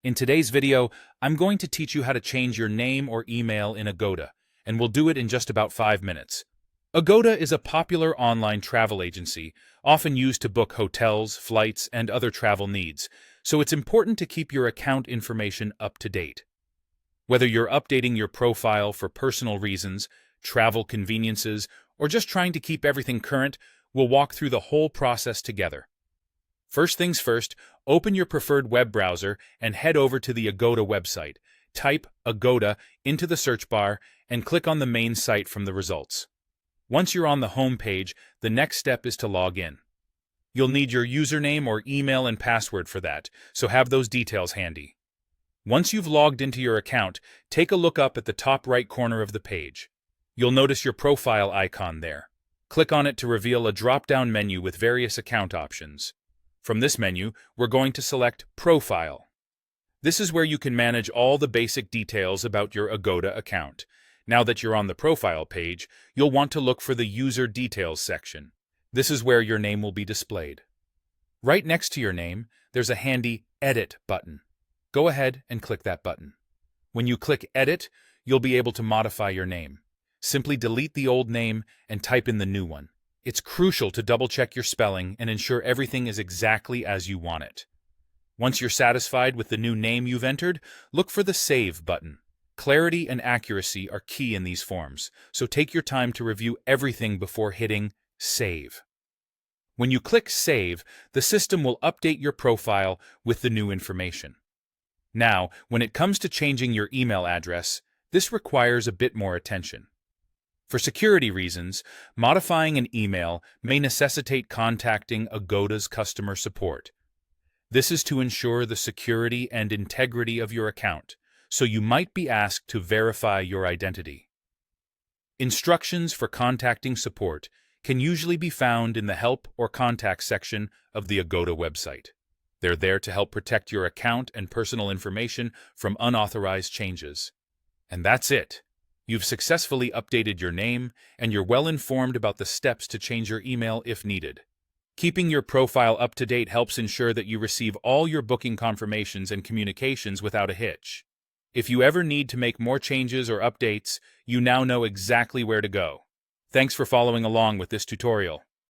In today's video, I'm going to teach you how to change your name or email in Agoda, and we'll do it in just about 5 minutes. Agoda is a popular online travel agency, often used to book hotels, flights, and other travel needs, so it's important to keep your account information up to date. Whether you're updating your profile for personal reasons, travel conveniences, or just trying to keep everything current, we'll walk through the whole process together. First things first, open your preferred web browser and head over to the Agoda website. Type Agoda into the search bar and click on the main site from the results. Once you're on the home page, the next step is to log in. You'll need your username or email and password for that, so have those details handy. Once you've logged into your account, take a look up at the top right corner of the page. You'll notice your profile icon there. Click on it to reveal a drop-down menu with various account options. From this menu, we're going to select Profile. This is where you can manage all the basic details about your Agoda account. Now that you're on the Profile page, you'll want to look for the User Details section. This is where your name will be displayed. Right next to your name, there's a handy Edit button. Go ahead and click that button. When you click Edit, you'll be able to modify your name. Simply delete the old name and type in the new one. It's crucial to double-check your spelling and ensure everything is exactly as you want it. Once you're satisfied with the new name you've entered, look for the Save button. Clarity and accuracy are key in these forms, so take your time to review everything before hitting Save. When you click Save, the system will update your profile with the new information. Now, when it comes to changing your email address, this requires a bit more attention. For security reasons, modifying an email may necessitate contacting Agoda's customer support. This is to ensure the security and integrity of your account, so you might be asked to verify your identity. Instructions for contacting support can usually be found in the Help or Contact section of the Agoda website. They're there to help protect your account and personal information from unauthorized changes. And that's it. You've successfully updated your name, and you're well informed about the steps to change your email if needed. Keeping your profile up to date helps ensure that you receive all your booking confirmations and communications without a hitch. If you ever need to make more changes or updates, you now know exactly where to go. Thanks for following along with this tutorial.